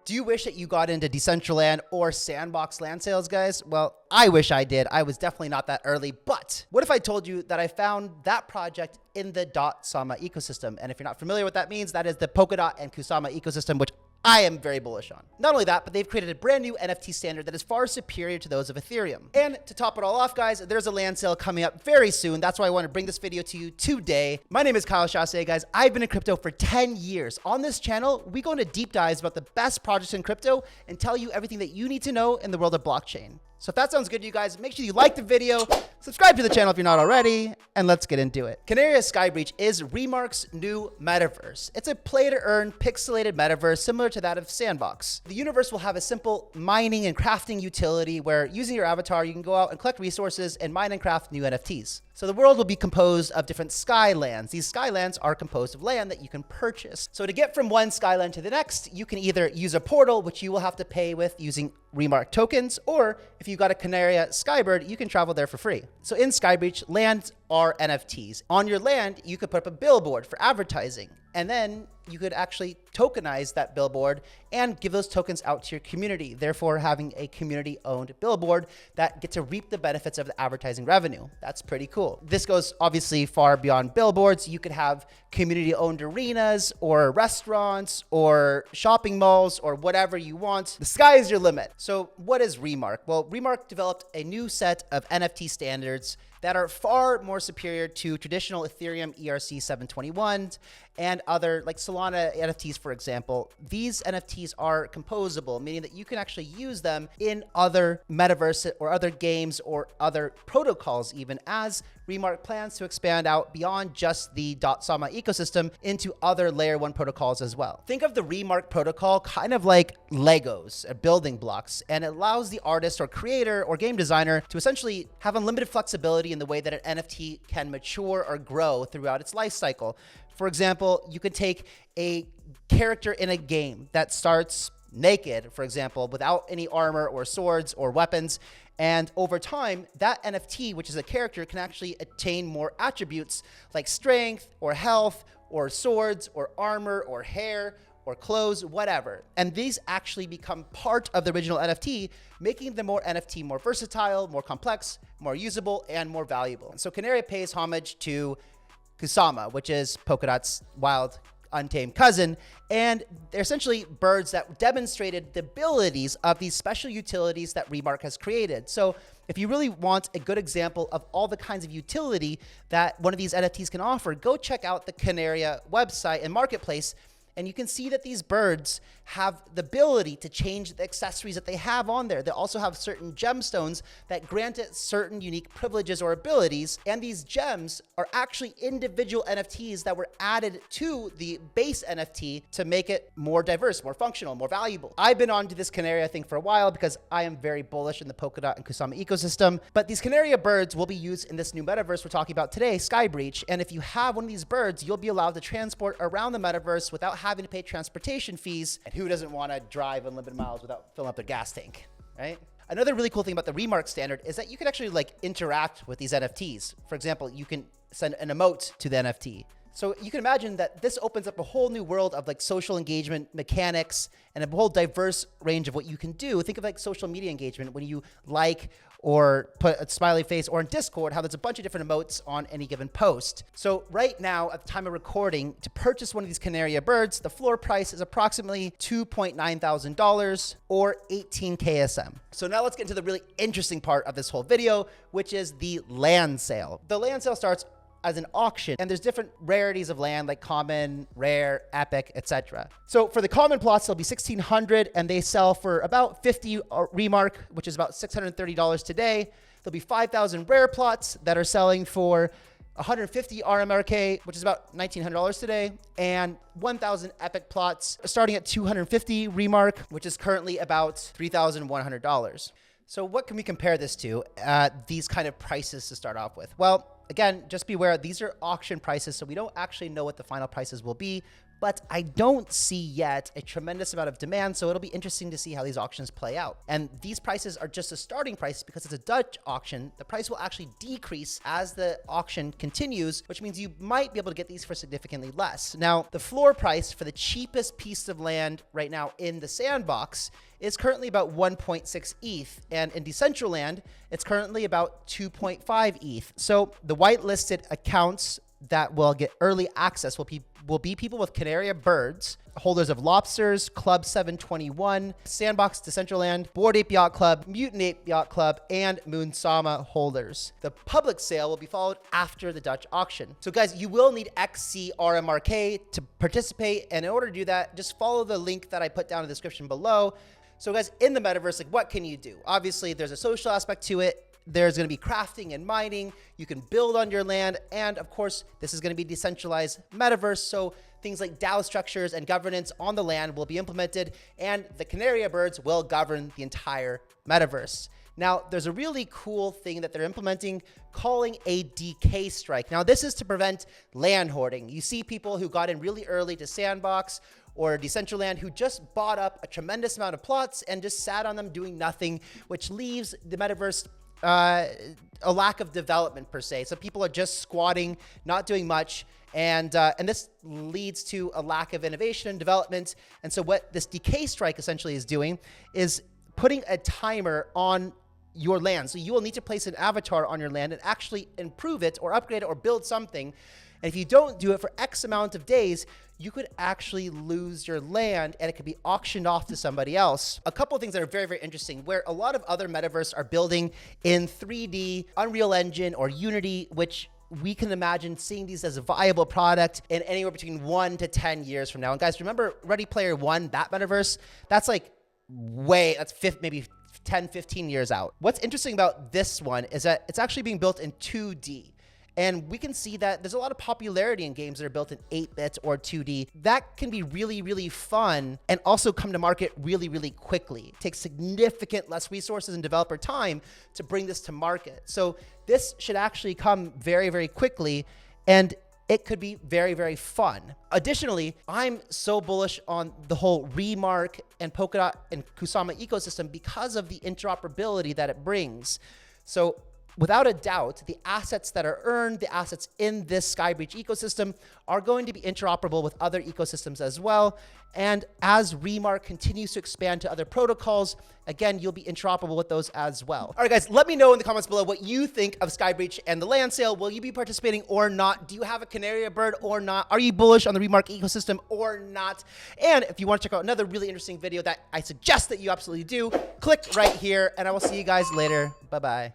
Do you wish that you got into Decentraland or Sandbox land sales, guys? Well, I wish I did. I was definitely not that early, but what if I told you that I found that project in the dotsama ecosystem? And if you're not familiar with what that means, that is the Polkadot and Kusama ecosystem, which I am very bullish on. Not only that, but they've created a brand new NFT standard that is far superior to those of Ethereum. And to top it all off, guys, there's a land sale coming up very soon. That's why I want to bring this video to you today. My name is Chasse, guys. I've been in crypto for 10 years. On this channel, we go into deep dives about the best projects in crypto and tell you everything that you need to know in the world of blockchain. So if that sounds good to you guys, make sure you like the video, subscribe to the channel if you're not already, and let's get into it. Kanaria Skybreach is REMARK's new metaverse. It's a play-to-earn pixelated metaverse similar to that of Sandbox. The universe will have a simple mining and crafting utility where using your avatar, you can go out and collect resources and mine and craft new NFTs. So the world will be composed of different skylands. These skylands are composed of land that you can purchase. So to get from one skyland to the next, you can either use a portal, which you will have to pay with using REMARK tokens, or if you've got a Kanaria Skybreach, you can travel there for free. So in Skybreach, lands are NFTs. On your land, you could put up a billboard for advertising, and then you could actually tokenize that billboard and give those tokens out to your community, therefore having a community-owned billboard that gets to reap the benefits of the advertising revenue. That's pretty cool. This goes obviously far beyond billboards. You could have community-owned arenas or restaurants or shopping malls or whatever you want. The sky is your limit. So what is REMARK? Well, REMARK developed a new set of NFT standards that are far more superior to traditional Ethereum ERC 721s and other like Solana NFTs, for example. These NFTs are composable, meaning that you can actually use them in other metaverse or other games or other protocols, even as REMARK plans to expand out beyond just the dotsama ecosystem into other layer 1 protocols as well. Think of the REMARK protocol kind of like Legos, building blocks, and it allows the artist or creator or game designer to essentially have unlimited flexibility in the way that an NFT can mature or grow throughout its life cycle. For example, you could take a character in a game that starts naked, for example, without any armor or swords or weapons. And over time, that NFT, which is a character, can actually attain more attributes like strength or health or swords or armor or hair or clothes, whatever. And these actually become part of the original NFT, making the NFT more versatile, more complex, more usable, and more valuable. So Kanaria pays homage to Kusama, which is Polkadot's wild, untamed cousin, and they're essentially birds that demonstrated the abilities of these special utilities that REMARK has created. So if you really want a good example of all the kinds of utility that one of these NFTs can offer, go check out the Kanaria website and marketplace, and you can see that these birds have the ability to change the accessories that they have on there. They also have certain gemstones that grant it certain unique privileges or abilities. And these gems are actually individual NFTs that were added to the base NFT to make it more diverse, more functional, more valuable. I've been onto this Kanaria thing for a while because I am very bullish in the Polkadot and Kusama ecosystem. But these Kanaria birds will be used in this new metaverse we're talking about today, Skybreach. And if you have one of these birds, you'll be allowed to transport around the metaverse without having to pay transportation fees. And who doesn't want to drive unlimited miles without filling up their gas tank, right? Another really cool thing about the REMARK standard is that you can actually like interact with these NFTs. For example, you can send an emote to the NFT. So you can imagine that this opens up a whole new world of like social engagement mechanics and a whole diverse range of what you can do. Think of like social media engagement when you like or put a smiley face, or in Discord, how there's a bunch of different emotes on any given post. So right now, at the time of recording, to purchase one of these Kanaria birds, the floor price is approximately $2,900 or 18 KSM. So now let's get into the really interesting part of this whole video, which is the land sale. The land sale starts as an auction, and there's different rarities of land like common, rare, epic, etc. So for the common plots, they'll be 1,600 and they sell for about 50 REMARK, which is about $630 today. There'll be 5,000 rare plots that are selling for 150 RMRK, which is about $1,900 today, and 1,000 epic plots starting at 250 REMARK, which is currently about $3,100. So what can we compare this to, these kind of prices to start off with? Well, again, just be aware, these are auction prices, so we don't actually know what the final prices will be, but I don't see yet a tremendous amount of demand, so it'll be interesting to see how these auctions play out. And these prices are just a starting price because it's a Dutch auction. The price will actually decrease as the auction continues, which means you might be able to get these for significantly less. Now, the floor price for the cheapest piece of land right now in the sandbox is currently about 1.6 ETH, and in Decentraland, it's currently about 2.5 ETH. So the whitelisted accounts that will get early access will be people with Kanaria birds, holders of lobsters, Club 721, Sandbox Decentraland, Bored Ape Yacht Club, Mutant Ape Yacht Club, and Kusama holders. The public sale will be followed after the Dutch auction. So guys, you will need XC RMRK to participate, and in order to do that, just follow the link that I put down in the description below. So guys, in the metaverse, like, what can you do? Obviously, there's a social aspect to it. There's going to be crafting and mining. You can build on your land. And of course, this is going to be decentralized metaverse. So things like DAO structures and governance on the land will be implemented, and the Kanaria birds will govern the entire metaverse. Now, there's a really cool thing that they're implementing, calling a decay strike. Now, this is to prevent land hoarding. You see people who got in really early to Sandbox or Decentraland who just bought up a tremendous amount of plots and just sat on them doing nothing, which leaves the metaverse a lack of development per se. So people are just squatting, not doing much. And this leads to a lack of innovation and development. And so what this decay strike essentially is doing is putting a timer on your land. So you will need to place an avatar on your land and actually improve it or upgrade it or build something. And if you don't do it for X amount of days, you could actually lose your land and it could be auctioned off to somebody else. A couple of things that are very, very interesting, where a lot of other metaverse are building in 3D, Unreal Engine, or Unity, which we can imagine seeing these as a viable product in anywhere between 1 to 10 years from now. And guys, remember Ready Player One, that metaverse? That's like maybe 10, 15 years out. What's interesting about this one is that it's actually being built in 2D. And we can see that there's a lot of popularity in games that are built in 8-bit or 2D. That can be really, really fun and also come to market really, really quickly. It takes significant less resources and developer time to bring this to market. So this should actually come very, very quickly, and it could be very, very fun. Additionally, I'm so bullish on the whole REMARK and Polkadot and Kusama ecosystem because of the interoperability that it brings. So without a doubt, the assets that are earned, the assets in this SKYBRIDGE ecosystem are going to be interoperable with other ecosystems as well. And as REMARK continues to expand to other protocols, again, you'll be interoperable with those as well. All right, guys, let me know in the comments below what you think of SKYBRIDGE and the land sale. Will you be participating or not? Do you have a Kanaria bird or not? Are you bullish on the REMARK ecosystem or not? And if you want to check out another really interesting video that I suggest that you absolutely do, click right here, and I will see you guys later. Bye-bye.